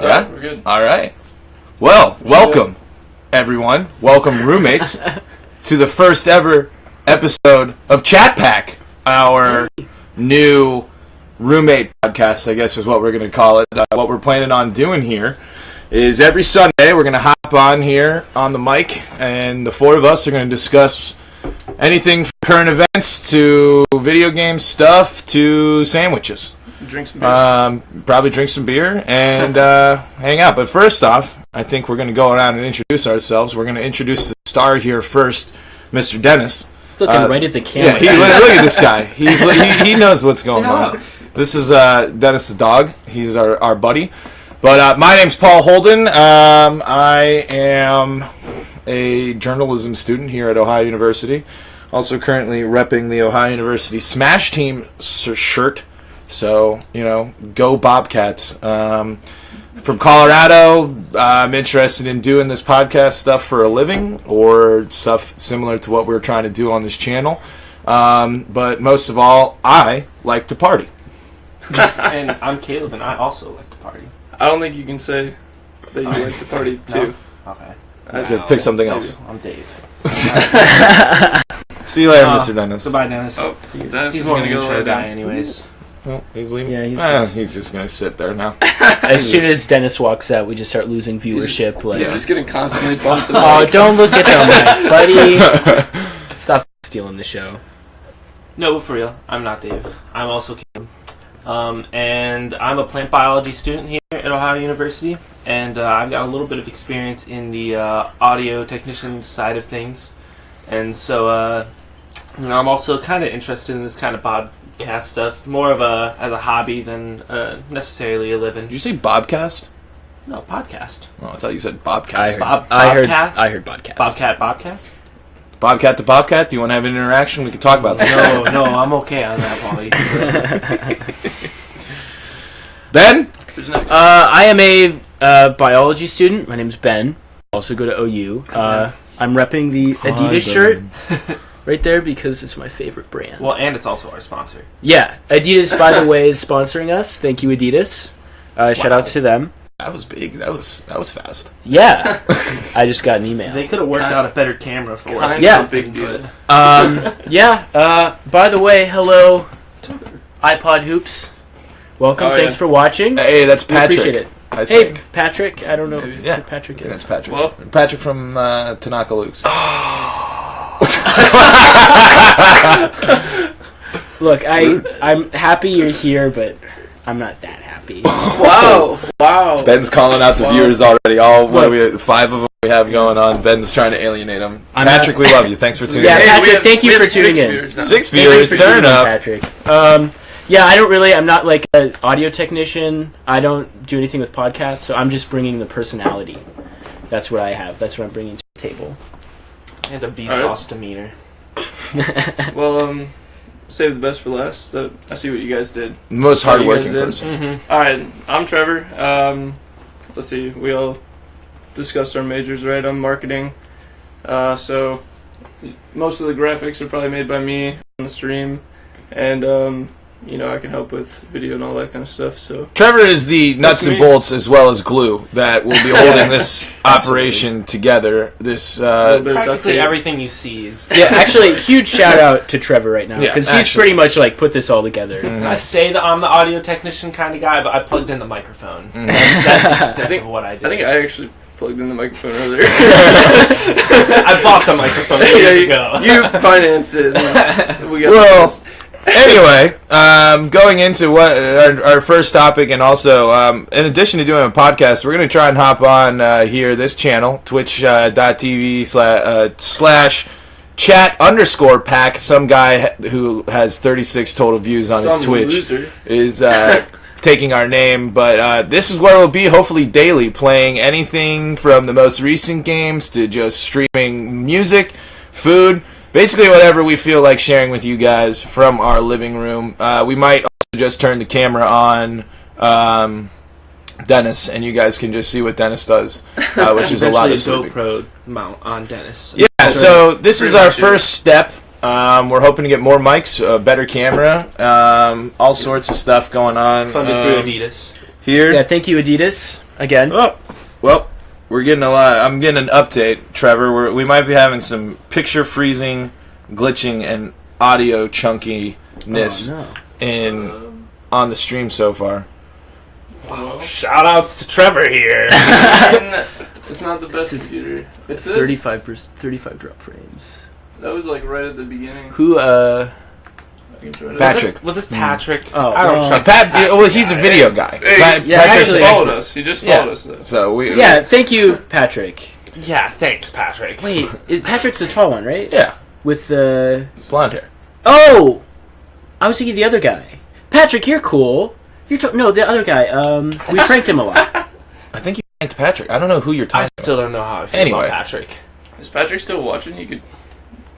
Yeah, we're good. All right. Well, welcome, everyone. Welcome, roommates, to the first ever episode of Chat Pack, our new roommate podcast, I guess is what we're going to call it. What we're planning on doing here is every Sunday we're going to hop on here on the mic, and the four of us are going to discuss anything from current events to video game stuff to sandwiches. Drink some beer. Probably drink some beer and hang out. But first off, I think we're going to go around and introduce ourselves. We're going to introduce the star here first, Mr. Dennis. He's looking right at the camera. Yeah, look at this guy. He knows what's going on. This is Dennis the dog. He's our buddy. But my name's Paul Holden. I am a journalism student here at Ohio University. Also currently repping the Ohio University Smash Team shirt. So, go Bobcats. From Colorado, I'm interested in doing this podcast stuff for a living or stuff similar to what we're trying to do on this channel. But most of all, I like to party. And I'm Caleb, and I also like to party. I don't think you can say that you like to party too. No? Okay. Pick something else. I'm Dave. See you later, Mr. Dennis. Goodbye, Dennis. Oh, Dennis He's is more of going an to go intro lie guy down. anyways. Oh, he's leaving? Yeah, he's just going to sit there now. As soon as Dennis walks out, we just start losing viewership. He's just getting constantly bumped. Oh, don't look at the mic, buddy. Stop stealing the show. No, but for real, I'm not Dave. I'm also Caleb. And I'm a plant biology student here at Ohio University. And I've got a little bit of experience in the audio technician side of things. And so I'm also kind of interested in this kind of podcast stuff, more of as a hobby than necessarily a living. Did you say Bobcast? No, podcast. Oh, I thought you said Bobcast. I heard podcast. Bobcast? Bobcat to Bobcat? Do you want to have an interaction? We can talk about that. No, I'm okay on that, Paulie. Ben? Who's next? I am a biology student. My name's Ben. I also go to OU. I'm repping the Adidas shirt right there because it's my favorite brand. Well, and it's also our sponsor. Yeah, Adidas, by the way, is sponsoring us. Thank you, Adidas. Shout outs to them. That was big. That was fast. Yeah, I just got an email. They could have worked out a better camera for us. Yeah. A big deal. By the way, hello, iPod Hoops. Welcome. Oh, Thanks yeah. for watching. Hey, that's We Patrick. appreciate it. I Hey, think. Patrick. I don't know Maybe. Yeah. who Patrick I think is. that's Patrick. Well- Patrick from Tanaka Luke's. Look, I'm happy you're here, but I'm not that happy. Wow. Ben's calling out the viewers already. What are we? 5 of them we have going on. Ben's trying to alienate them. I'm Patrick, we love you. Thanks for tuning Yeah, in. Patrick, thank you we for have tuning 6 in. viewers now. 6 Thank you viewers, for turn tuning in, up. Patrick. I'm not like an audio technician. I don't do anything with podcasts, so I'm just bringing the personality. That's what I have. That's what I'm bringing to the table. And a Vsauce demeanor. Well, save the best for last. So I see what you guys did. Most What you hardworking guys did. person. Mm-hmm. All right, I'm Trevor. Let's see. We all discussed our majors, right? I'm marketing. So most of the graphics are probably made by me on the stream, and I can help with video and all that kind of stuff. So Trevor is the nuts and me. bolts as well as glue that will be holding this operation together. This a little bit of duct Practically tape. everything you see is... Yeah, actually, huge shout out to Trevor right now Yeah, because he's actually. pretty much like put this all together. I say that I'm the audio technician kind of guy, but I plugged in the microphone. That's the extent of what I do. I think I actually plugged in the microphone earlier. I bought the microphone years ago. You financed it. and We got Well, this. Anyway, going into what our first topic, and also in addition to doing a podcast, we're going to try and hop on here this channel, twitch.tv/chat_pack. Some guy who has 36 total views on his Some Twitch loser. is taking our name, but this is where we'll be hopefully daily, playing anything from the most recent games to just streaming music, food. Basically, whatever we feel like sharing with you guys from our living room. We might also just turn the camera on Dennis, and you guys can just see what Dennis does, which is a lot of Eventually sleeping. GoPro mount on Dennis. Yeah, so this is Pretty our much it. first step. We're hoping to get more mics, a better camera, all sorts of stuff going on Funded through Adidas. here. Yeah, thank you, Adidas. again. Oh, well, we're getting a lot. I'm getting an update, Trevor. We might be having some picture freezing, glitching, and audio chunkiness on the stream so far. Well, Shout outs to Trevor here. it's not the best computer. It's 35 drop frames. That was like right at the beginning. Who? I can try to- Patrick. Was this Patrick? Oh, I don't well, trust Well, he's a video guy. Hey, yeah, Patrick's he an just followed expert. us. He just followed us. Though. So we. Yeah, thank you, Patrick. Yeah, thanks, Patrick. Wait, Patrick's the tall one, right? Yeah. With the... Blonde hair. Oh! I was thinking the other guy. Patrick, you're cool. No, the other guy. We pranked him a lot. I think you thanked Patrick. I don't know who you're talking I still don't know how I feel Anyway. about Patrick. Is Patrick still watching? You could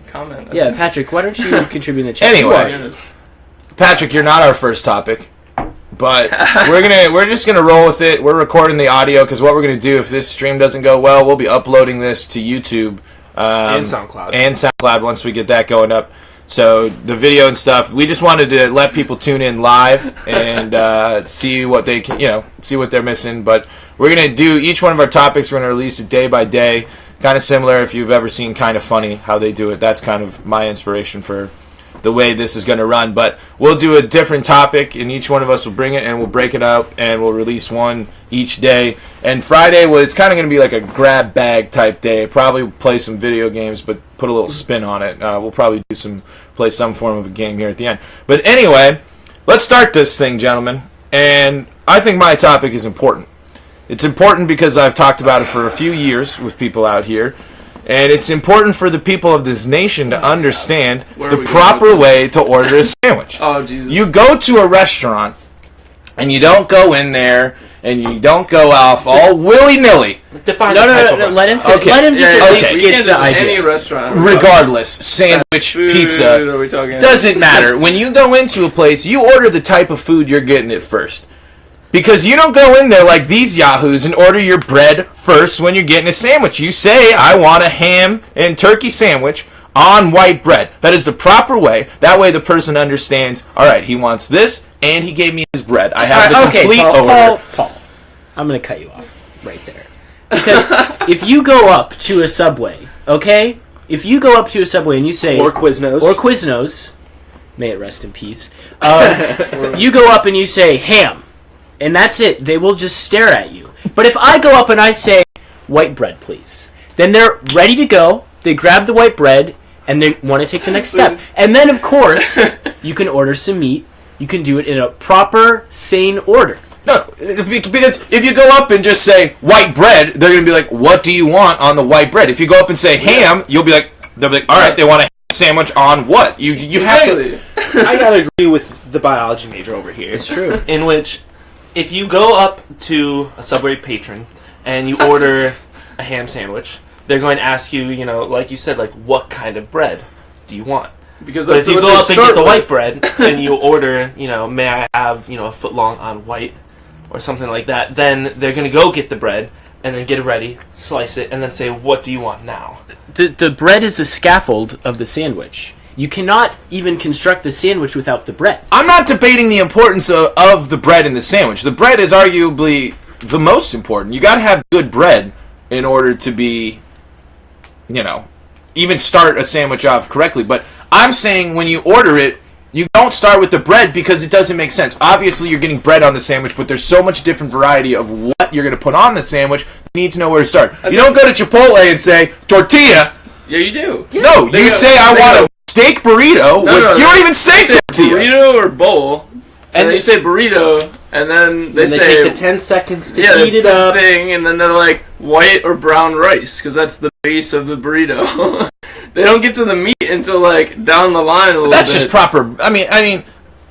comment. Yeah, Patrick, why don't you contribute in the chat? Anyway. Patrick, you're not our first topic, but we're just gonna roll with it. We're recording the audio because what we're gonna do if this stream doesn't go well, we'll be uploading this to YouTube And SoundCloud. and SoundCloud once we get that going up. So the video and stuff, we just wanted to let people tune in live and see what they can, see what they're missing. But we're gonna do each one of our topics. We're gonna release it day by day, kind of similar. If you've ever seen Kind of Funny, how they do it, that's kind of my inspiration for the way this is going to run. But we'll do a different topic, and each one of us will bring it, and we'll break it up, and we'll release one each day. And Friday, well, it's kind of going to be like a grab bag type day. Probably play some video games, but put a little spin on it. We'll probably play some form of a game here at the end. But anyway, let's start this thing, gentlemen. And I think my topic is important. It's important because I've talked about it for a few years with people out here. And it's important for the people of this nation to understand the proper way to order a sandwich. Oh, Jesus. You go to a restaurant, and you don't go in there, and you don't go off all willy-nilly. Define No, the type of let him restaurant. Okay. let him just Yeah, at yeah, least we get can't the just idea. any restaurant. Regardless, sandwich, Food, pizza, are we talking doesn't matter. When you go into a place, you order the type of food you're getting it first. Because you don't go in there like these yahoos and order your bread first when you're getting a sandwich. You say, I want a ham and turkey sandwich on white bread. That is the proper way. That way the person understands, all right, he wants this, and he gave me his bread. I have the complete order. Paul, I'm going to cut you off right there. Because if you go up to a Subway, okay? If you go up to a Subway and you say... Or Quiznos. Or Quiznos. May it rest in peace. You go up and you say, ham. And that's it. They will just stare at you. But if I go up and I say, white bread, please, then they're ready to go. They grab the white bread, and they want to take the next step. And then, of course, you can order some meat. You can do it in a proper, sane order. No, because if you go up and just say white bread, they're going to be like, what do you want on the white bread? If you go up and say ham, they'll be like, all right, they want a ham sandwich on what? You have to... I gotta agree with the biology major over here. It's true. In which, if you go up to a Subway patron and you order a ham sandwich, they're going to ask you, like you said, like, what kind of bread do you want? Because But that's if you what go they up and start get the with. white bread and you order, may I have, a foot long on white or something like that, then they're going to go get the bread and then get it ready, slice it, and then say, what do you want now? The bread is the scaffold of the sandwich. You cannot even construct the sandwich without the bread. I'm not debating the importance of the bread in the sandwich. The bread is arguably the most important. You got to have good bread in order to be, even start a sandwich off correctly. But I'm saying when you order it, you don't start with the bread because it doesn't make sense. Obviously, you're getting bread on the sandwich, but there's so much different variety of what you're going to put on the sandwich. You need to know where to start. You don't go to Chipotle and say, tortilla. Yeah, you do. No, you say, I want a steak burrito. You don't even say tortilla. Burrito or bowl. And then you say burrito, and then they say... take the 10 seconds to they heat it put the up. thing, and then they're like, white or brown rice, because that's the base of the burrito. They don't get to the meat until, down the line a little bit. That's just proper. I mean,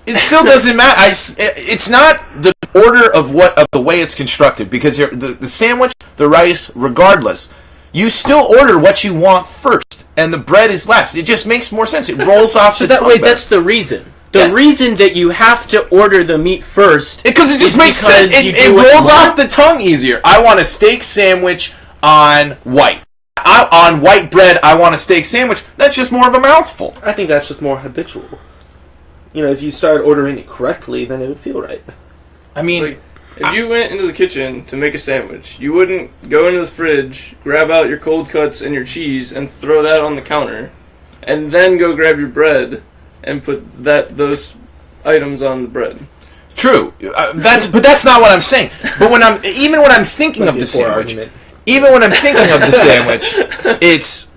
it still doesn't matter. It's not the order of the way it's constructed, because the sandwich, the rice, regardless, you still order what you want first, and the bread is last. It just makes more sense. It rolls off So the tongue better. that's the reason. The Yes. reason that you have to order the meat first... Because it just is makes because sense. you It do what you rolls want. off the tongue easier. I want a steak sandwich on white. On white bread, I want a steak sandwich. That's just more of a mouthful. I think that's just more habitual. If you start ordering it correctly, then it would feel right. I mean, If you went into the kitchen to make a sandwich, you wouldn't go into the fridge, grab out your cold cuts and your cheese, and throw that on the counter, and then go grab your bread and put those items on the bread. True. But that's not what I'm saying. But when I'm thinking of the sandwich, it's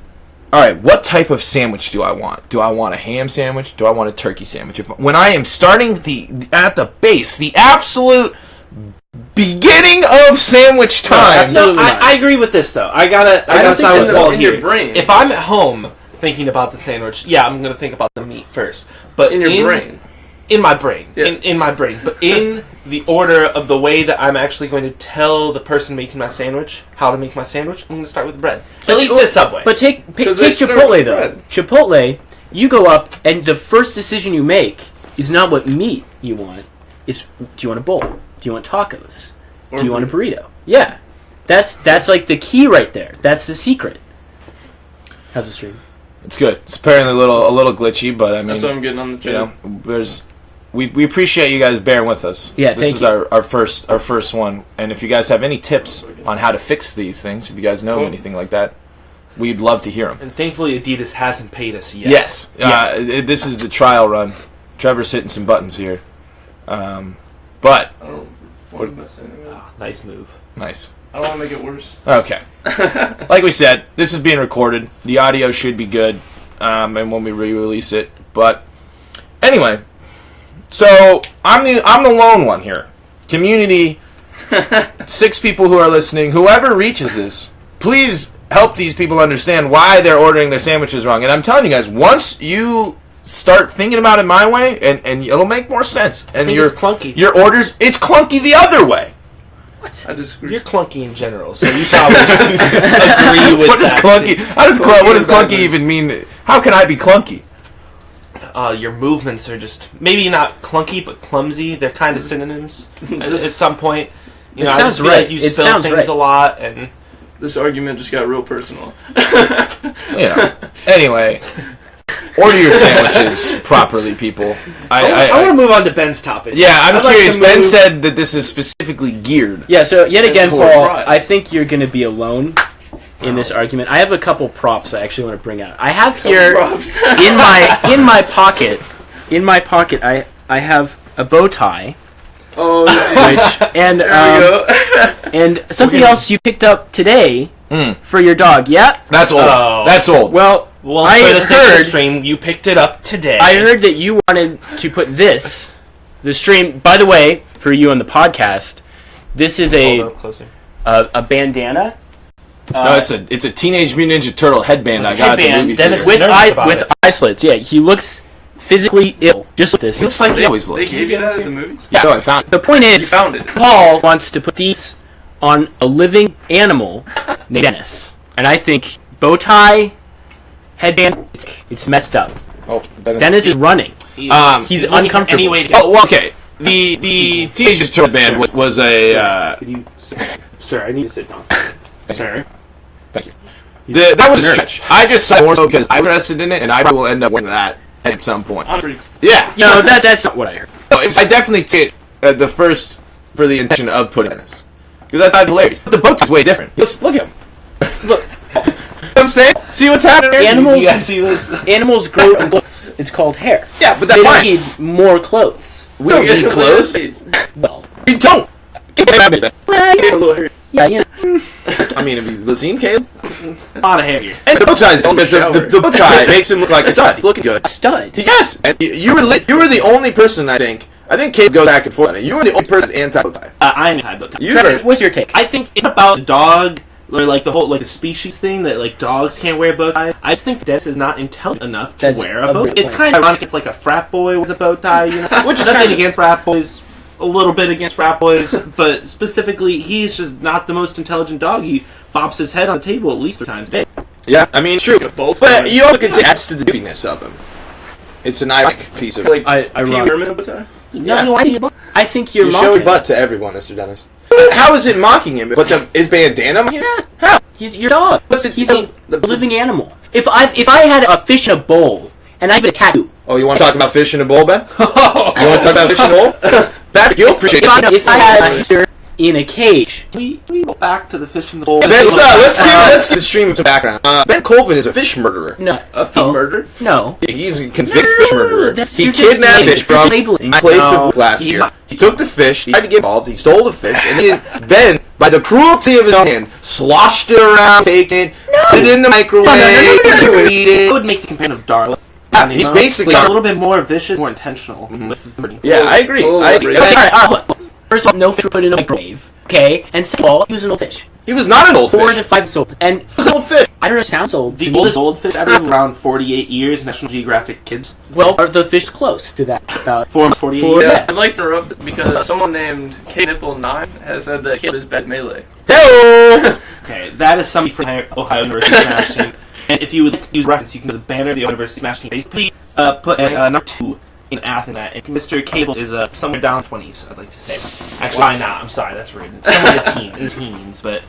all right. What type of sandwich do I want? Do I want a ham sandwich? Do I want a turkey sandwich? When I am starting at the base, the absolute beginning of sandwich time. No, I agree with this though. I gotta side with Paul in here. Your brain. If I'm at home thinking about the sandwich, yeah, I'm gonna think about the meat first. But in your brain. In my brain. Yeah. In my brain. But in the order of the way that I'm actually going to tell the person making my sandwich how to make my sandwich, I'm going to start with the bread. At least at Subway. But take Chipotle, though. Chipotle, you go up, and the first decision you make is not what meat you want. It's, do you want a bowl? Do you want tacos? Do you want a burrito? Yeah. That's like the key right there. That's the secret. How's the stream? It's good. It's apparently a little glitchy, but I mean, that's what I'm getting on the channel. We appreciate you guys bearing with us. Yeah, this is our first one, and if you guys have any tips on how to fix these things, if you guys know anything like that, we'd love to hear them. And thankfully, Adidas hasn't paid us yet. Yes, this is the trial run. Trevor's hitting some buttons here, but I don't want to mess anything up. Nice move. Nice. I don't want to make it worse. Okay. Like we said, this is being recorded. The audio should be good, and when we re-release it. But anyway, so I'm the lone one here. Community, 6 people who are listening. Whoever reaches this, please help these people understand why they're ordering their sandwiches wrong. And I'm telling you guys, once you start thinking about it my way, and it'll make more sense. And it's clunky. Your orders, it's clunky the other way. I disagree. You're clunky in general, so you probably just agree with what is that. clunky? What does clunky even mean? How can I be clunky? Your movements are just maybe not clunky, but clumsy. They're kind of synonyms at some point. You know, I just feel like you spell things a lot, and this argument just got real personal. Anyway, order your sandwiches properly, people. I want to move on to Ben's topic. Yeah, I'm curious. Ben said that this is specifically geared. Yeah, so yet again, towards Paul, fries. I think you're going to be alone in this argument. I have a couple props I actually want to bring out. I have here in my pocket. In my pocket, I have a bow tie. Oh, and there we go. and something else you picked up today for your dog. Yeah, That's old. Oh. That's old. Well, I for the sake of the heard. stream, you picked it up today. I heard that you wanted to put this, the stream. By the way, for you on the podcast, this is Hold on, closer. a bandana. No, it's a Teenage Mutant Ninja Turtle headband I got at the Headband. movie Dennis theater. with eye slits. Yeah, he looks physically ill. Just like this. He looks like he always They looks. gave you that at the movies? Yeah, no, I found it. The point You is, found it. Paul wants to put these on a living animal named Dennis, and I think bow tie, headband, it's messed up. Oh, Dennis is running. He's looking for uncomfortable. any way to Oh, well, okay. The Teenage Mutant Turtle band was a. Could you, sir, I need to sit down. Sir. Thank you. That was a stretch. I just saw it more so because I'm interested in it, and I probably will end up wearing that at some point. I'm pretty Yeah. No, that's not what I heard. No, I definitely took it the first for the intention of putting this. Because I thought it was hilarious. But the boat is way different. Look at him. Look. You know what I'm saying? See what's happening here? Animals, You guys see this? animals grow in clothes. It's called hair. Yeah, but They that's don't fine. need more clothes. We don't need clothes. Well, We don't. yeah, you know. I mean, have you seen Caleb? A lot of hair here. And the bow tie is because the bow tie makes him look like a stud. He's looking good. Stud. Yes, and you were the only person I think Caleb goes back and forth on it. You were the only person anti-bow tie. I'm anti-bow tie. You Trevor, were. what's your take? I think it's about the dog, or like the whole the species thing that like dogs can't wear bow ties. I just think Dennis is not intelligent enough to That's wear a a bow tie. great It's point. kind of ironic if like a frat boy wears a bow tie, you know. Which is nothing against frat boys. A little bit against frat boys, but specifically, he's just not the most intelligent dog. He bops his head on the table at least 3 times a day. Yeah, I mean, it's true. Bolts But coming. you also could say that's to the goofiness of him. It's an ironic piece of it. Like I Pee run. Herman bow tie? I think you're You mocking. showed butt to everyone, Mr. Dennis. How is it mocking him? But is bandana mocking him? Yeah. How? He's your dog. What's it- He's a living animal. If I had a fish in a bowl and I have a tattoo. Oh, you want to talk about fish in a bowl, Ben? You want to talk about fish in a bowl? That you'll appreciate it. If I had a hamster in a cage. We go back to the fish in the bowl. Let's get the stream into background. Ben Colvin is a fish murderer. No. A fish murder? No. He's a convicted fish murderer. He kidnapped fish from labeling. a place of last year. He took the fish, he tried to get involved, he stole the fish, and then, by the cruelty of his own hand, sloshed it around, taken it, put it in the microwave, eat it. I would make the comparison of Darla. Yeah, he's basically a little bit more vicious, more intentional with the murder. Yeah, I agree. Okay, alright. First of all, no fish were put in a microwave. Okay, and second of all, he was an old fish. He was not an old 4 fish. to 5 years old. And He was an old fish. I don't know, sounds old. The oldest goldfish ever, around 48 years, National Geographic Kids. Well, are the fish close to that? About 48 Four- years. Yeah, I'd like to interrupt because someone named K-Nipple9 has said that kid is bad melee. Hello. Okay, that is somebody from Ohio University Smash Team. And if you would like to use reference, you can go to the banner of the Ohio University Smash Team. Please put at number 2 in Athens. And Mr. Cable is somewhere down 20s, I'd like to say. Actually, why not? I'm sorry, that's rude. Somewhere in teens, but,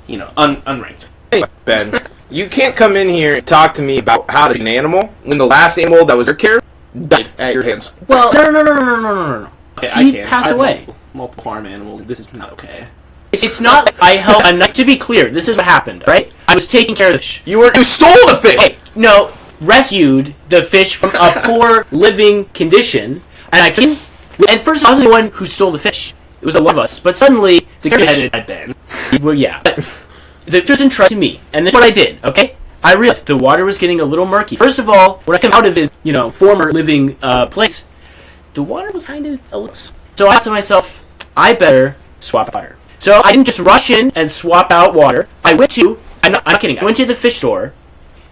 you know, unranked. Hey, Ben, you can't come in here and talk to me about how to be an animal when the last animal that was your care died at your hands. well, no. Okay, He passed I have away. Multiple farm animals. This is not okay. It's not like I helped. And to be clear, this is what happened, right? I was taking care of the fish. You stole the fish. Hey, no, rescued the fish from a poor living condition, and I came. And first, I was the one who stole the fish. It was a lot of us, but suddenly the fish. I'd been. Well, yeah, but the fish was entrusted to me, and this is what I did. Okay, I realized the water was getting a little murky. First of all, when I came out of his, former living place, the water was kind of a little. So I thought to myself, I better swap water. So I didn't just rush in and swap out water. I went to. I'm not kidding. I went to the fish store,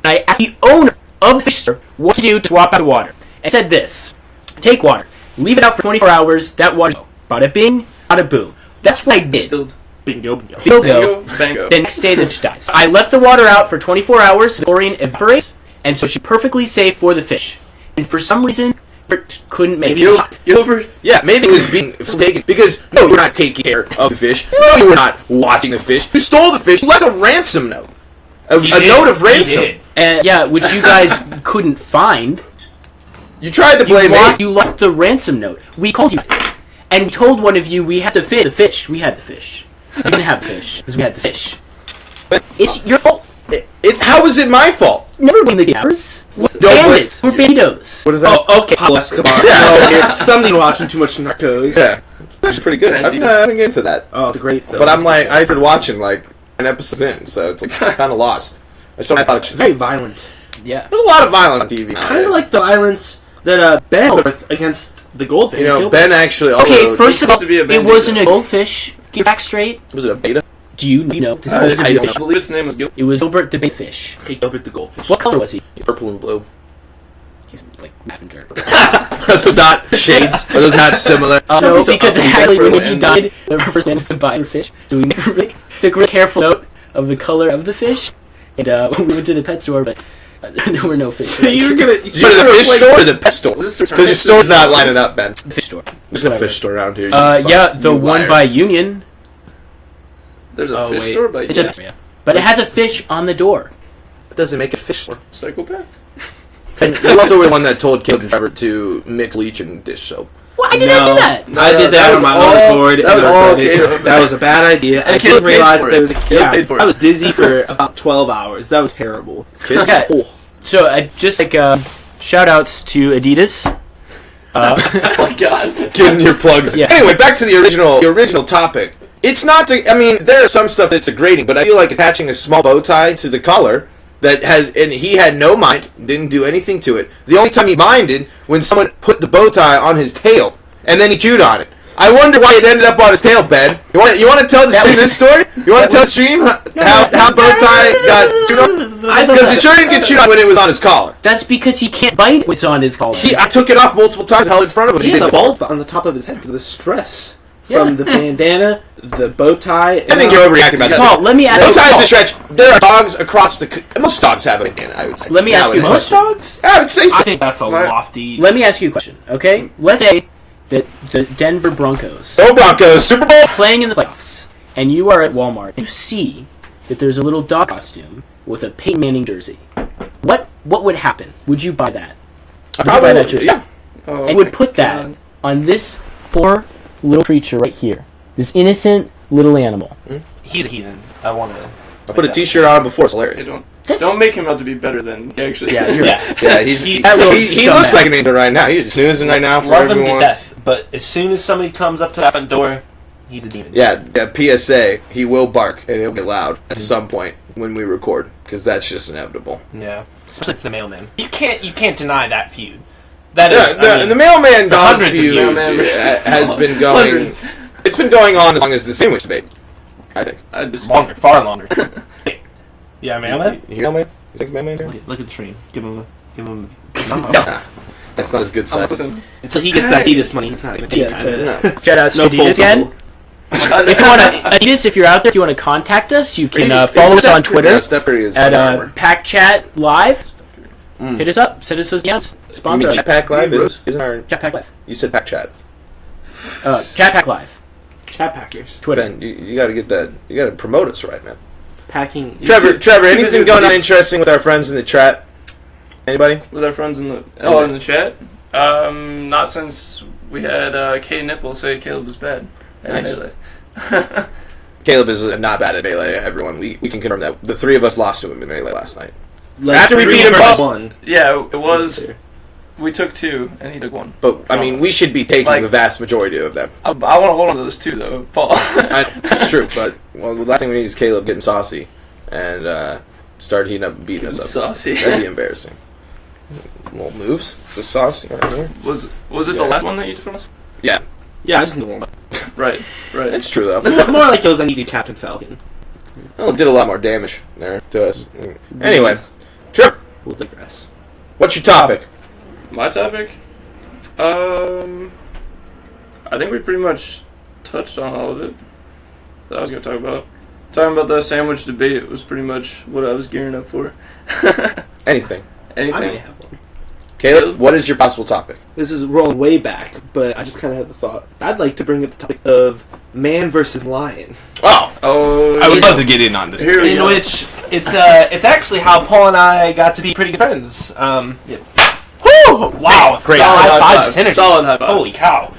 and I asked the owner of the fish store what to do to swap out the water. And said this: take water, leave it out for 24 hours. That water, bada bing, bada boom. That's what I did. Distilled. Bingo. Bingo. Bango. The next day, the fish dies. I left the water out for 24 hours. The chlorine evaporates, and so she's perfectly safe for the fish. And for some reason, it couldn't make it. Gilbert. Yeah, maybe it was being taken because no, you were not taking care of the fish. No, you were not watching the fish. You stole the fish. You left a ransom note, a note of ransom. And yeah, which you guys couldn't find. You tried to blame me. You lost the ransom note. We called you guys, and we told one of you we had the fish. We had the fish. You didn't have the fish because we had the fish. It's your fault. How is it my fault? Never blame the gamers. We're No, bandits. We're banditos. What is that? Oh, okay. Pablo Escobar. Yeah. Somebody watching too much Narcos. Yeah, that's pretty good. I've been into that, Oh, it's a great film. but I'm like, I started watching like an episode in, so it's like kind of lost. I thought It's very violent. Yeah. there's a lot of violence on TV. Kind of like the violence that Ben with against the goldfish. you know, Ben actually. Also, Okay, first of all, supposed to be a it bandit, wasn't a though. goldfish. Get back straight. was it a beta? Do you know this I was don't a know. I believe its name was Gilbert. It was Gilbert the big fish. Hey, Gilbert the goldfish. What color was he? Purple and blue. He's like lavender. Are those not shades? Are those not similar? No, so because up and actually back when for he a died, the first man to buy a fish, so we took a really careful note of the color of the fish, and we went to the pet store, but there were no fish. So you're gonna You go to the fish store or the pet store? This is Because your store's not lining up, Ben. fish store. There's a fish store around here. you Yeah, fuck- the you one liar. by Union. There's a Oh, fish wait. store by It's a, but it has a fish on the door. That doesn't make it a fish store. Psychopath. And you also were the one that told Caleb and Trevor to mix bleach and dish soap. Why did I do that? No, I did that that on my was all- own accord. that was and I all regretted it. Caleb. That was a bad idea. I And didn't Caleb paid realize for that it. it was. Caleb paid for it. I was dizzy for about 12 hours. That was terrible. Okay. Oh. So just like shout outs to Adidas. Oh my god. Getting your plugs. Yeah. Anyway, back to the original topic. It's not. I mean, there is some stuff that's degrading, but I feel like attaching a small bow tie to the collar that has, and he had no mind, didn't do anything to it. The only time he minded when someone put the bow tie on his tail, and then he chewed on it. I wonder why it ended up on his tail, Ben. You want to tell the stream this story? You want to tell the stream how bow tie got chewed on? Because it sure didn't get chewed on when it was on his collar. That's because he can't bite what's on his collar. I took it off multiple times, held it in front of him. He has didn't a fall. bulb on the top of his head because of the stress from the bandana, the bow tie. I think you're overreacting about that. Paul, let me ask Bow you. ties Paul, to stretch. There are dogs across the. Most dogs have a bandana, I would say. Let me ask you a Nowadays. question. dogs? I would say so. I think that's a lofty. Let me ask you a question, okay? Let's say that the Denver Broncos Go Broncos, Super Bowl. playing in the playoffs, and you are at Walmart, and you see that there's a little dog costume with a Peyton Manning jersey. What would happen? Would you buy that? Would you buy that jersey? Yeah. Oh And would my put that God. on this poor little creature right here. This innocent little animal. He's a heathen. I want to. I put a T-shirt on him before. It's hilarious. Don't make him out to be better than he actually. Yeah, you're right. Yeah, he looks like an angel right now. He's snoozing right now for Love him everyone. to death, but as soon as somebody comes up to that front door, he's a demon. Yeah, PSA. He will bark and it'll get loud at some point when we record because that's just inevitable. Yeah, especially it's the mailman. You can't deny that feud. That is The mailman dog hundreds of feud years. has been going. Hundreds. It's been going on as long as the sandwich debate. I think. longer, far longer. Yeah, mailman. You mailman? You think mailman? Look at the stream. Give him. Nah, that's not his good side. Until he gets that Adidas money, he's not going to take it. Shout out to No Adidas again. If you want to, Adidas, if you're out there, if you want to contact us, you can follow us on Twitter Yeah, Steph Curry is at Pack Chat Live. Hit us up. Send us those DMs. Sponsor us. Chat Pack Live isn't our? Chat Pack Live. You said Pack Chat. Chat Pack Live. Chat packers. Twitter. Ben, you got to get that. You got to promote us right, man. Packing. Trevor, anything going on interesting with our friends in the chat? Anybody? With our friends in the chat. Not since we had Kay Nipple say Caleb was bad. Nice. Caleb is not bad at melee. Everyone, we can confirm that. The three of us lost to him in melee last night. After we beat him versus both. one. Yeah, it was. We took 2 and he took 1. But I mean, we should be taking Like- the vast majority of them. I want to hold on to those 2 though, Paul. That's true, but the last thing we need is Caleb getting saucy and start heating up and beating us up. Saucy. That'd be embarrassing. Little moves. So saucy right here. Was it the last one that you took from us? Yeah, Yeah, I just need one. Right. it's true though. More like those I needed Captain Falcon. Well, it did a lot more damage there to us. Anyway, Trip, We'll digress. what's your topic? My topic? I think we pretty much touched on all of it that I was going to talk about. Talking about the sandwich debate was pretty much what I was gearing up for. Anything. I may Anything? have one. Caleb, what is your possible topic? This is rolling way back, but I just kind of had the thought. I'd like to bring up the topic of man versus lion. Oh, I would love to get in on this. Here we In go. which it's actually how Paul and I got to be pretty good friends. Yeah. Woo! Wow! Great. Solid Solid high high five five. synergy. Solid high five. Holy cow!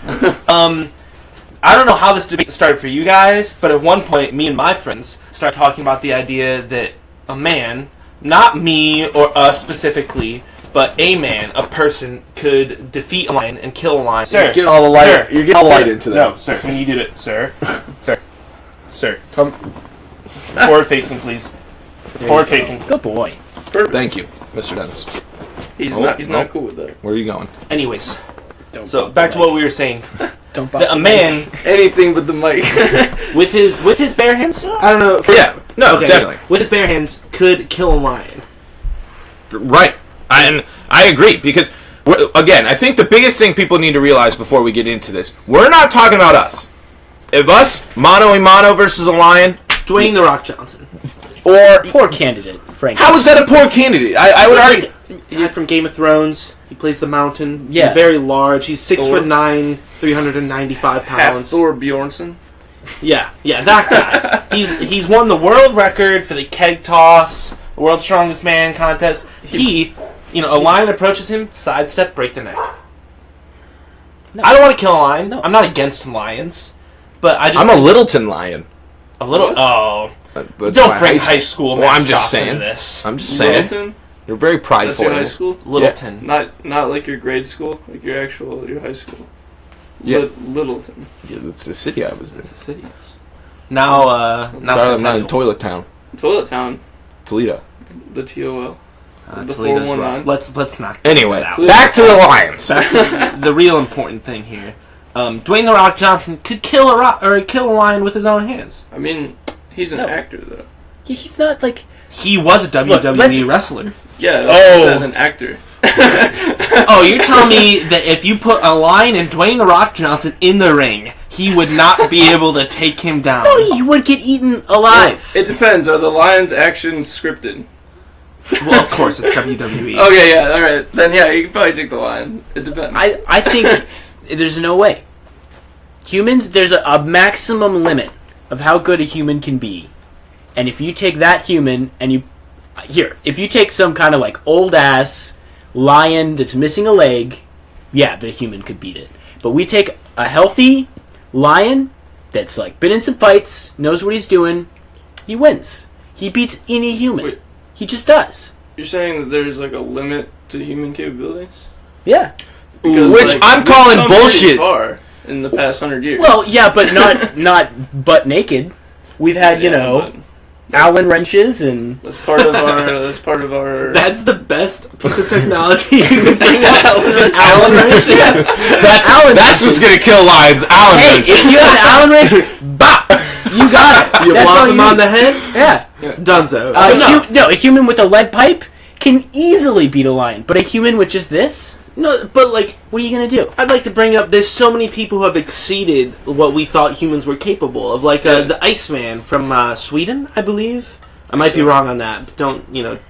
I don't know how this debate started for you guys, but at one point, me and my friends started talking about the idea that a man, not me or us specifically, but a man, a person, could defeat a lion and kill a lion. Sir, You're getting all the light. Sir. You're getting all the light Sir. into that. No, sir. Can you do it, sir? Sir, come forward facing, please. Forward facing. Good boy. Perfect. Thank you, Mr. Dennis. He's Oh, not. He's no. not cool with that. Where are you going? Anyways, so back to what we were saying. Don't That a man Anything but the mic. with his bare hands. I don't know. Yeah, no, Okay, definitely. with his bare hands could kill a lion. Right. And I agree because, again, I think the biggest thing people need to realize before we get into this, we're not talking about us. If us, mano a mano versus a lion, Dwayne the Rock Johnson. or Poor candidate, frankly. how is that a poor candidate? I would argue. He's from Game of Thrones. He plays the Mountain. Yeah. He's very large. He's Thor. 6'9", 395 Half pounds. Thor Bjornsson. Yeah, that guy. he's won the world record for the keg toss, world's strongest man contest. A lion approaches him, sidestep, break the neck. No. I don't want to kill a lion. No. I'm not against lions, but I just I'm a Littleton lion. a little. What? Oh, That's don't my bring high high school. Well, I'm just mascots into saying. this. I'm just saying. Littleton. You're very That's prideful. your in high it. school. Littleton. Not like your grade school, like your high school. Yeah. Littleton. Yeah, that's the city I was in. It's a city. Now, Sorry, I'm not in Centennial. Toilet Town, Toilet Town. Toledo. The TOL. The Toledo's 419. rough. Let's not. Anyway, that out. back to the Lions. Back to the real important thing here. Dwayne the Rock Johnson could kill a lion with his own hands. I mean, he's an No. actor though. Yeah, he's not like. He was a WWE let's- wrestler. Yeah, that's what I Oh. said, an actor. Oh, you're telling me that if you put a lion and Dwayne the Rock Johnson in the ring, he would not be able to take him down? Oh, he would get eaten alive. It depends. Are the Lions' actions scripted? Well, of course, it's WWE. Okay, yeah, all right. Then yeah, you can probably take the lion. It depends. I think there's no way. Humans, there's a maximum limit of how good a human can be. And if you take that human and if you take some kind of like old ass lion that's missing a leg, yeah, the human could beat it. But we take a healthy lion that's like been in some fights, knows what he's doing, he wins. He beats any human. Wait. He just does. You're saying that there's like a limit to human capabilities? Yeah. Which I'm we've calling come pretty bullshit. Far in the past 100 years. Well, yeah, but not butt naked. We've had, but Allen wrenches and that's part of our. That's part of our. That's the best piece of technology you can think of. Allen wrench. Yes. That's what's gonna kill lions. Allen Hey, wrench. if you have an Allen wrench, bop, you got it. You That's all whop you him on need. the head, Yeah. dunzo. A human with a lead pipe can easily beat a lion, but a human with just this, No, but like, what are you gonna do? I'd like to bring up, there's so many people who have exceeded what we thought humans were capable of. Like the Iceman from Sweden, I believe. I might be wrong on that. But don't,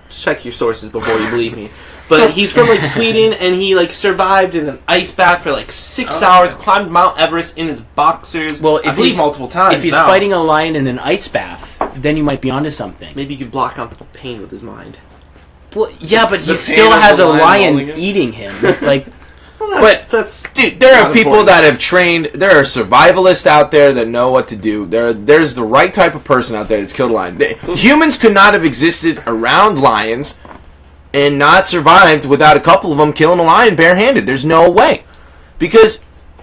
check your sources before you believe me. But he's from like Sweden, and he like survived in an ice bath for like 6 hours, climbed Mount Everest in his boxers. Well, I believe multiple times. If he's now. fighting a lion in an ice bath, then you might be onto something. Maybe he could block out the pain with his mind. Well, yeah, but The he still pain of has the a lion lion mauling him? eating him. Like, Well, that's Dude, there are Not people important. that have trained. There are survivalists out there that know what to do. There's the right type of person out there that's killed a lion. Humans could not have existed around lions and not survived without a couple of them killing a lion barehanded. There's no way, because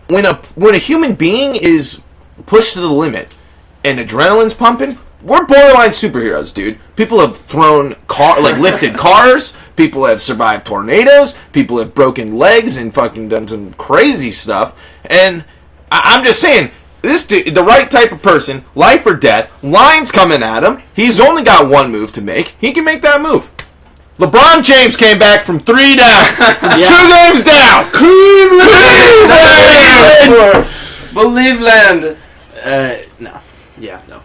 when a human being is pushed to the limit and adrenaline's pumping, we're borderline superheroes, dude. People have lifted cars. People have survived tornadoes. People have broken legs and fucking done some crazy stuff. And I'm just saying, this dude, the right type of person, life or death, lion's coming at him. He's only got one move to make. He can make that move. LeBron James came back from 3 down, 2 games down. Cleveland. no. yeah, no.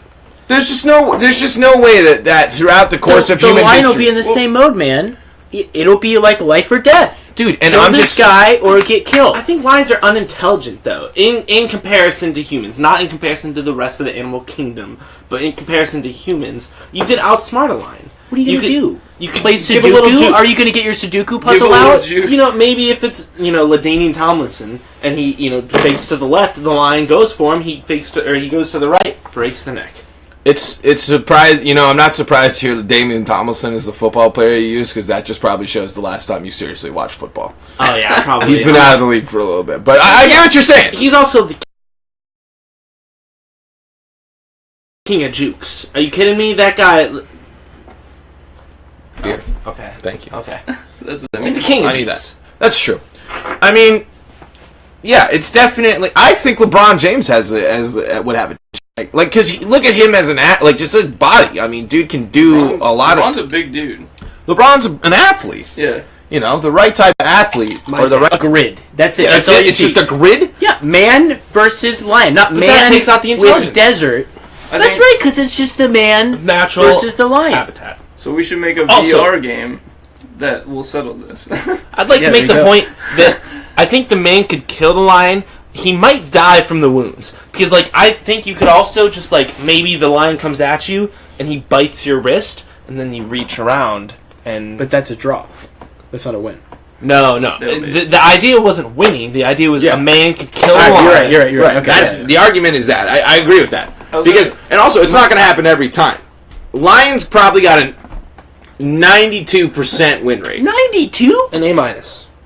There's just no way that throughout the course of The human lion history, will be in the same mode, man. It'll be like life or death. dude. And Kill I'm this just guy or get killed. I think lions are unintelligent, though, in comparison to humans. Not in comparison to the rest of the animal kingdom, but in comparison to humans. You could outsmart a lion. What are you gonna do? You could Play give a little Sudoku? juke. Are you gonna get your Sudoku Give a puzzle little out? juke. Maybe if it's, LaDainian Tomlinson, and he, fakes to the left, the lion goes for him, he goes to the right, breaks the neck. it's surprised. I'm not surprised to hear that Damian Tomlinson is the football player you use, because that just probably shows the last time you seriously watched football. Oh, yeah, probably. He's been out of the league for a little bit, but I get what you're saying. He's also the king of jukes. Are you kidding me? That guy... Here. Okay. Thank you. Okay. That's He's the king of I need jukes. that. That's true. I mean, yeah, it's definitely. I think LeBron James would have it. Like, because look at him as just a body. I mean, dude can do a lot LeBron's of. a big dude. LeBron's an athlete. Yeah. The right type of athlete or the right. A grid. That's it. Yeah, That's that's all it. you It's see. just a grid. Yeah, man versus lion, not But man that takes out the intelligence. with desert. I That's think- right, because it's just the man Natural versus the lion. habitat. So we should make a Also- VR game that will settle this. I'd like Yeah, to make there the you go. point that I think the man could kill the lion. He might die from the wounds. Because, I think you could also just, maybe the lion comes at you and he bites your wrist and then you reach around and... But that's a draw. That's not a win. No. Stalemate. The idea wasn't winning. The idea was Yeah. a man could kill a Alright, lion. you're right. Okay, That's yeah. the argument. Is that I agree with that How's because that? and also it's not going to happen every time. Lions probably got a 92% win rate. 92? An A-.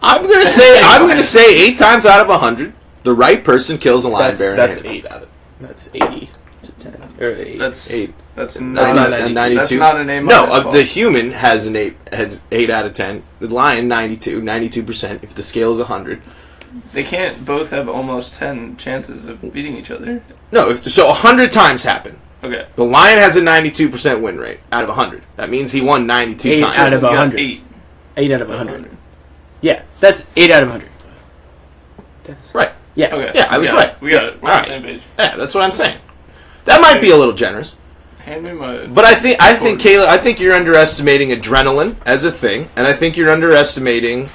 I'm gonna say 8 times out of 100, the right person kills a lion That's barehanded. 8 out of... That's 80 to 10. Or 8. That's 8. That's That's not, not a a 92. 92. That's not an A No, minus. the human has has 8 out of 10. The lion 92%. If the scale is 100, They can't both have almost 10 chances of beating each other. no. So 100 times happen. Okay. The lion has a 92% win rate out of 100. That means he won 92 8 times. out of He's got 100. 8 8 out of out of 100. Yeah, that's 8 out of 100. Right. Yeah. Okay. Yeah, I was we got right. it. We got it. We're on Alright. the same page. Yeah, that's what I'm saying. That might be a little generous. Hand me my... But I think Kayla, I think you're underestimating adrenaline as a thing, and I think you're underestimating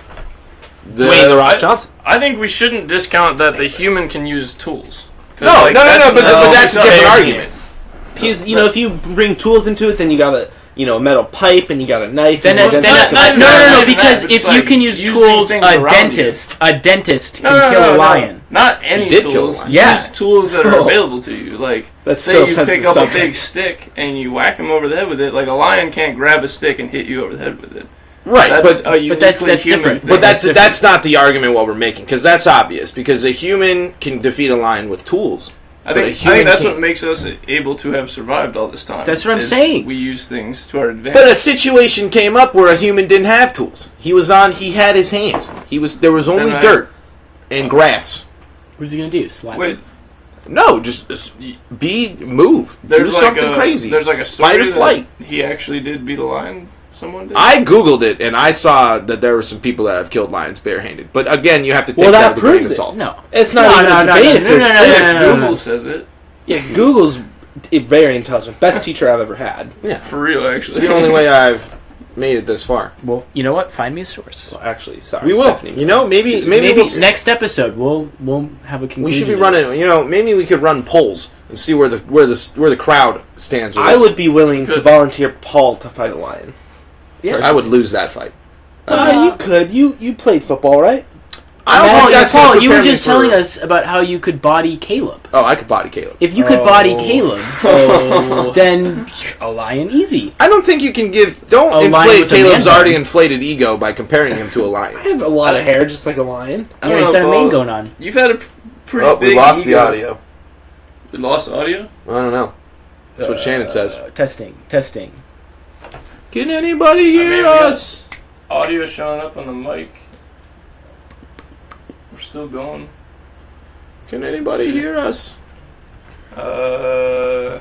Dwayne The Rock Johnson. I think we shouldn't discount that the human can use tools. 'Cause, No, like, but that's that's a different argument. Because, if you bring tools into it, then you got a metal pipe and you got a knife. Then, and no, not because even if that, you but can use using tools, things a around dentist can No, kill a lion. Not any He did kill a tools. lion. Yeah. Use tools that are available to you. Like, That's say still you sensitive pick up subject. a big stick and you whack him over the head with it. Like, a lion can't grab a stick and hit you over the head with it. Right, That's but a uniquely that's human different. thing. But That's that's not the argument what we're making, because that's obvious. Because a human can defeat a lion with tools. I but a think human that's can't. what makes us able to have survived all this time. That's what I'm is saying. We use things to our advantage. But a situation came up where a human didn't have tools. He had his hands. There was only Then I- dirt and grass. What's he gonna do? Slap Wait, him? No, just move. Do there's something crazy. There's like a Fight or story flight. that he actually did beat a lion. Someone did. I googled it and I saw that there were some people that have killed lions barehanded. But again, you have to take Well, that that with a grain of proves it. salt. No. It's not No, even no, a no, debate no, if no, there's no, no, proof. no, no, no. Google says it. Yeah, Google's very intelligent. Best teacher I've ever had. For real, It's actually. the only way I've made it this far. Well, you know what? Find me a source. Well, actually, sorry. We will. Stephanie. You know, maybe we'll, next episode we'll have a conclusion. we should be to running. this. You know, maybe we could run polls and see where the crowd stands. With I us. would be willing to Good. volunteer Paul to fight a lion. Yeah. I would lose that fight. You could. You played football, right? I don't think that's gonna Paul, you were prepare me just for- telling us about how you could body Caleb. Oh, I could body Caleb. If you could body Caleb, then a lion easy. I don't think you can give. A Don't lion inflate with a Caleb's man already bun. inflated ego by comparing him to a lion. I have a lot of hair, just like a lion. I Yeah, don't he's know, got a mane Paul. going on. You've had a pretty Oh, big we lost the ego. audio. We lost audio? I don't know. That's what Shannon says. Testing. Can anybody mean, hear we got- us? Audio showing up on the mic. We're still going. Can anybody hear us? I'm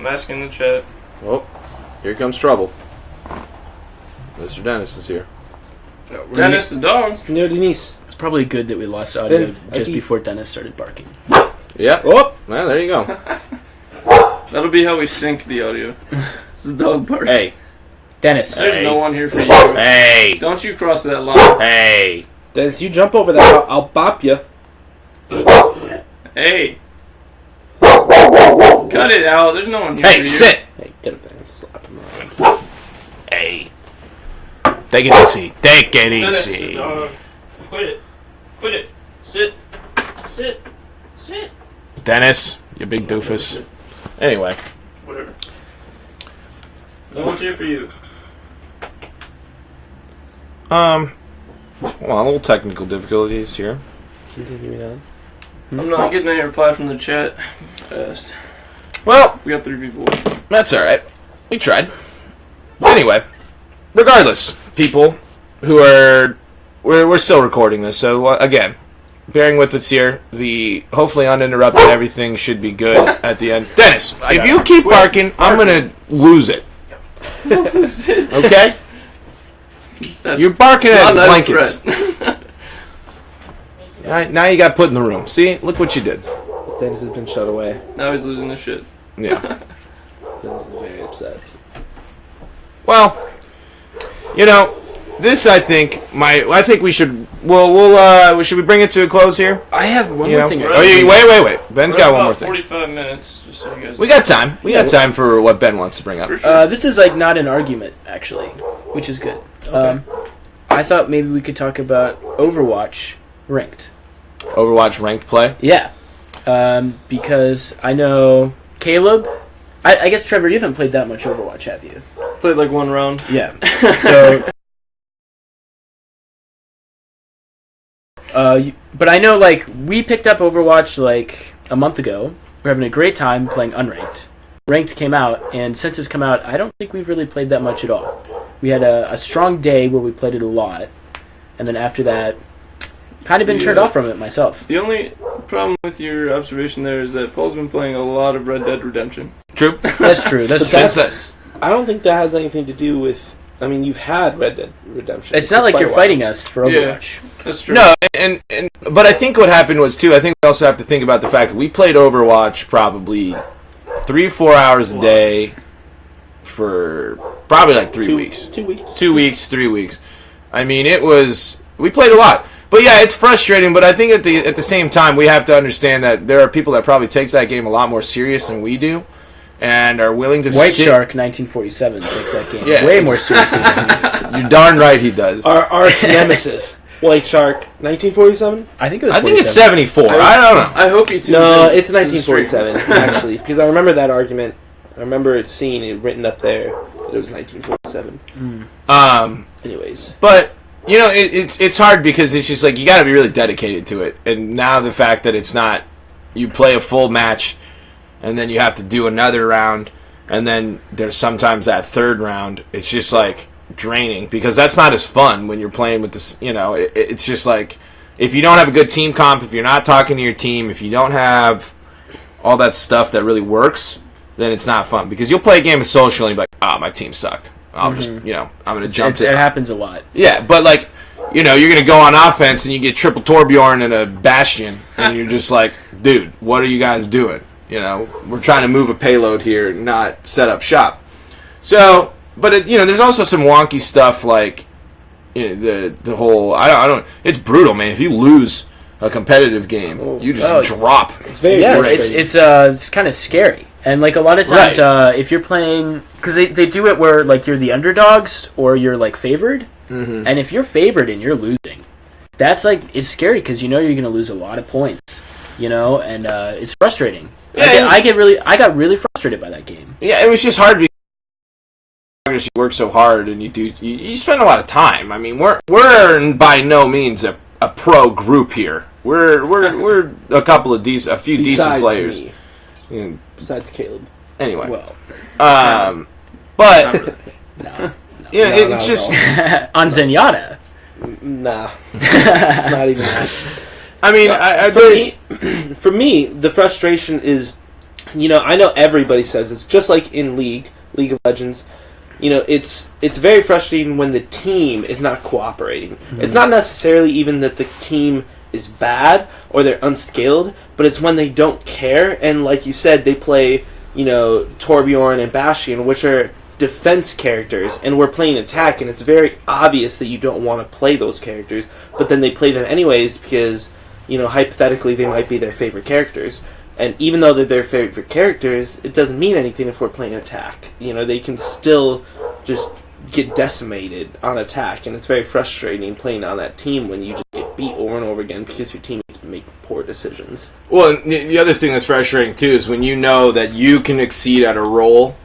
asking the chat. Oh, here comes trouble. Mr. Dennis is here. Dennis the dog. No, Denise. It's probably good that we lost audio Then, just I- before Dennis started barking. Yep. Oh, Well, there you go. That'll be how we sync the audio. It's the dog bark. Hey. Dennis. There's Hey. no one here for you. Hey. Don't you cross that line. Hey. Dennis, you jump over that, I'll bop you. Hey. Cut it out. There's no one here Hey, for you. sit. Hey, get up there and slap him around. Hey. Take it easy. Take it Dennis the easy. dog. Quit it. Quit it. Sit. Sit. Sit. Dennis, you big doofus. Anyway. Whatever. No one's here for you. Well, a little technical difficulties here. Continuing on. I'm not getting any reply from the chat. Fast. Well, We got 3 people. that's alright. We tried. Anyway, regardless, people who are... We're still recording this, so again, bearing with us here, the hopefully uninterrupted everything should be good at the end. Dennis, if you keep barking, I'm going to lose it. Okay? That's You're barking at not a blankets. threat. Now you got put in the room. See? Look what you did. Dennis has been shut away. Now he's losing his shit. Yeah. Dennis is very upset. Well, you know, this I think we should should we bring it to a close here? I have one You more know? thing. Oh, wait. Ben's We're got at one more about thing. 45 minutes, just so you guys We got time. We got time for what Ben wants to bring up. For sure. This is like not an argument, actually, which is good. I thought maybe we could talk about Overwatch ranked. Overwatch ranked play. Yeah, because I know Caleb. I guess Trevor, you haven't played that much Overwatch, have you? Played like 1 round. Yeah. So, but I know like we picked up Overwatch like a month ago. We're having a great time playing unranked. Ranked came out, and since it's come out, I don't think we've really played that much at all. We had a strong day where we played it a lot, and then after that, kind of been turned off from it myself. The only problem with your observation there is that Paul's been playing a lot of Red Dead Redemption. True. That's true. That's But true. I don't think that has anything to do with... I mean, you've had Red Dead Redemption. It's not like for you're quite a while. fighting us for Overwatch. That's true. No, but I think what happened was too. I think we also have to think about the fact that we played Overwatch probably 3-4 hours a day for probably like 3 weeks. 2 weeks. 2 weeks, 3 weeks. I mean, we played a lot. But yeah, it's frustrating. But I think at the same time, we have to understand that there are people that probably take that game a lot more serious than we do, and are willing to White sit. Shark 1947 takes that game Yeah, way more seriously than we do. You're darn right he does. Our arch nemesis. White Shark, 1947. I think it was. I think it's 47. 74. I don't know. I hope you tuned No, in it's to the stream. 1947 actually, because I remember that argument. I remember seeing it written up there that it was 1947. Anyways, But you know, it's hard because it's just like you got to be really dedicated to it. And now the fact that it's not, you play a full match, and then you have to do another round, and then there's sometimes that third round. It's just like draining because that's not as fun when you're playing with this. You know, it's just like if you don't have a good team comp, if you're not talking to your team, if you don't have all that stuff that really works, then it's not fun because you'll play a game of social and you'll be like, my team sucked. I'll just, I'm going to jump to It happens a lot. Yeah, but like, you're going to go on offense and you get triple Torbjorn and a Bastion, and you're just like, dude, what are you guys doing? We're trying to move a payload here, not set up shop. So, but there's also some wonky stuff like the whole. I don't. It's brutal, man. If you lose a competitive game, you just drop. it's very it's kind of scary. And like a lot of times, if you're playing, because they do it where like you're the underdogs or you're like favored, and if you're favored and you're losing, that's like it's scary because you're going to lose a lot of points, and it's frustrating. Yeah, I got really frustrated by that game. Yeah, it was just hard because you work so hard and you spend a lot of time. I mean, we're by no means a pro group here. We're a couple of a few decent players. Me. Besides Caleb. Anyway. Well, but no, it's just on Zenyatta. Nah, not even that. I mean, for me, the frustration is, I know everybody says it's just like in League of Legends. It's very frustrating when the team is not cooperating. It's not necessarily even that the team is bad or they're unskilled, but it's when they don't care, and like you said, they play, Torbjorn and Bastion, which are defense characters, and we're playing attack, and it's very obvious that you don't want to play those characters, but then they play them anyways because, hypothetically they might be their favorite characters. And even though they're their favorite characters, it doesn't mean anything if we're playing attack. They can still just get decimated on attack, and it's very frustrating playing on that team when you just get beat over and over again because your teammates make poor decisions. Well, the other thing that's frustrating too is when you know that you can exceed at a role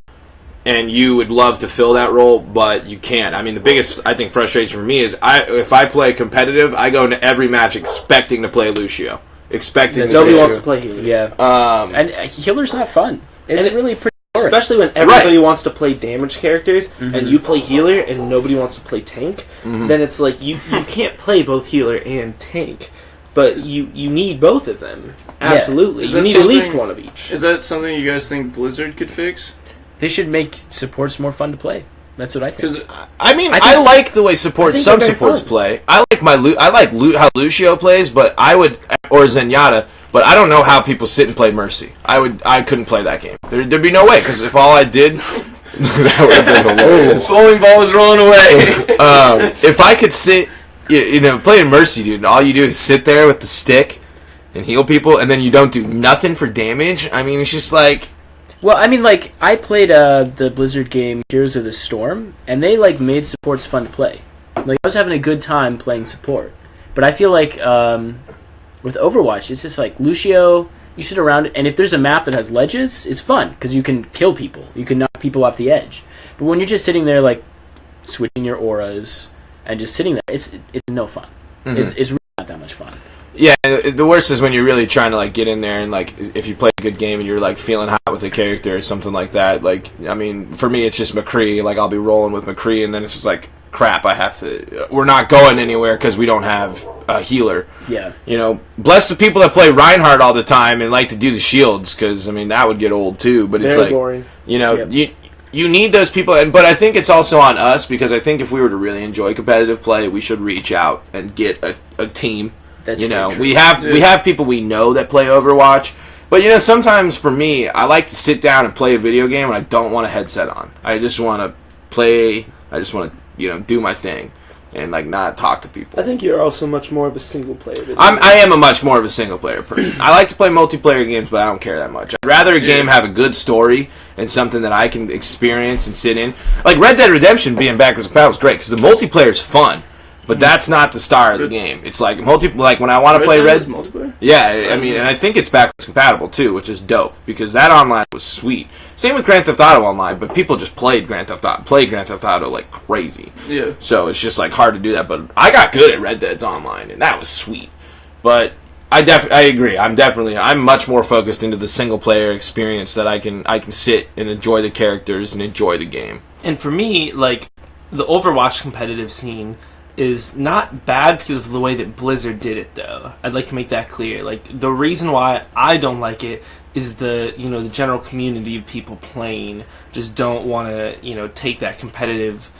and you would love to fill that role, but you can't. I mean, the biggest, I think, frustration for me is if I play competitive, I go into every match expecting to play Lucio. Nobody wants to play healer. Yeah. And healer's not fun. It's really pretty boring. Especially when everybody wants to play damage characters, and you play healer, and nobody wants to play tank, then it's like, you can't play both healer and tank, but you need both of them. Absolutely. Yeah. You need at least one of each. Is that something you guys think Blizzard could fix? They should make supports more fun to play. That's what I think. I like the way some supports play. I like how Lucio plays, or Zenyatta. But I don't know how people sit and play Mercy. I couldn't play that game. There'd be no way because if all I did, that would have been hilarious. Bowling ball was rolling away. If I could sit, playing Mercy, dude, and all you do is sit there with the stick and heal people, and then you don't do nothing for damage. I mean, it's just like. Well, I mean, like, I played the Blizzard game Heroes of the Storm, and they, like, made supports fun to play. Like, I was having a good time playing support. But I feel like, with Overwatch, it's just like, Lucio, you sit around, and if there's a map that has ledges, it's fun, because you can kill people. You can knock people off the edge. But when you're just sitting there, like, switching your auras, and just sitting there, it's no fun. It's really not that much fun. Yeah, the worst is when you're really trying to like get in there and like if you play a good game and you're like feeling hot with a character or something like that. Like, I mean, for me it's just McCree. Like I'll be rolling with McCree and then it's just like crap. We're not going anywhere because we don't have a healer. Yeah. Bless the people that play Reinhardt all the time and like to do the shields because I mean that would get old too. But it's very like boring. You need those people, but I think it's also on us because I think if we were to really enjoy competitive play, we should reach out and get a team. That's we have people we know that play Overwatch, but sometimes for me, I like to sit down and play a video game and I don't want a headset on. I just want to play. I just want to do my thing and like not talk to people. I think you're also much more of a single player. I am a much more of a single player person. I like to play multiplayer games, but I don't care that much. I'd rather a game have a good story and something that I can experience and sit in. Like Red Dead Redemption being backwards compatible was great because the multiplayer is fun. But that's not the star of the game. It's like like when I want to play Red Red. Dead is multiplayer? Yeah, I mean, and I think it's backwards compatible too, which is dope because that online was sweet. Same with Grand Theft Auto Online, but people just played Grand Theft Auto like crazy. Yeah. So it's just like hard to do that. But I got good at Red Dead's Online, and that was sweet. But I agree. I'm much more focused into the single player experience that I can sit and enjoy the characters and enjoy the game. And for me, like, the Overwatch competitive scene is not bad because of the way that Blizzard did it, though. I'd like to make that clear. Like, the reason why I don't like it is the general community of people playing just don't want to, take that competitive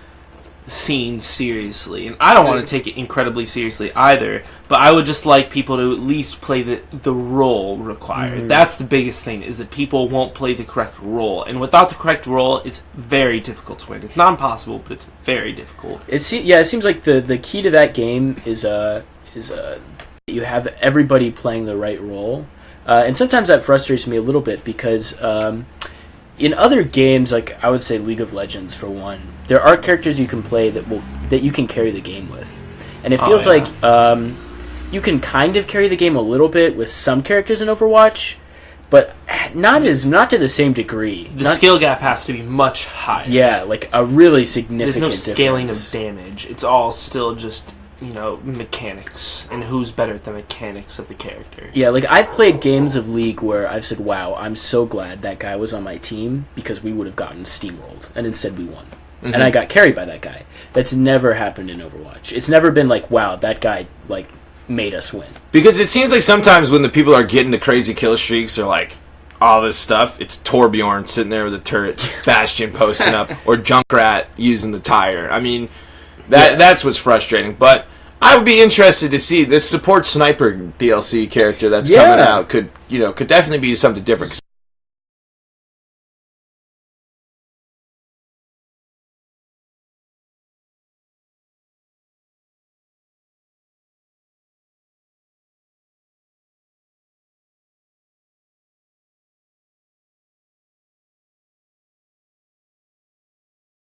scene seriously. And I don't want to take it incredibly seriously either, but I would just like people to at least play the role required. That's the biggest thing, is that people won't play the correct role. And without the correct role, it's very difficult to win. It's not impossible, but it's very difficult. It seems like the key to that game is you have everybody playing the right role. And sometimes that frustrates me a little bit because in other games, like I would say League of Legends for one, there are characters you can play that you can carry the game with, and it feels like you can kind of carry the game a little bit with some characters in Overwatch, but not to the same degree. The skill gap has to be much higher. Yeah, like a really significant. There's no scaling difference. of damage. It's all still just mechanics, and who's better at the mechanics of the character. Yeah, like I've played games of League where I've said, wow, I'm so glad that guy was on my team because we would have gotten steamrolled, and instead we won. Mm-hmm. And I got carried by that guy. That's never happened in Overwatch. It's never been like, wow, that guy like made us win. Because it seems like sometimes when the people are getting the crazy kill streaks or like all this stuff, it's Torbjorn sitting there with a turret, Bastion posting up, or Junkrat using the tire. I mean, that's what's frustrating. But I would be interested to see this support sniper DLC character that's coming out could definitely be something different. 'Cause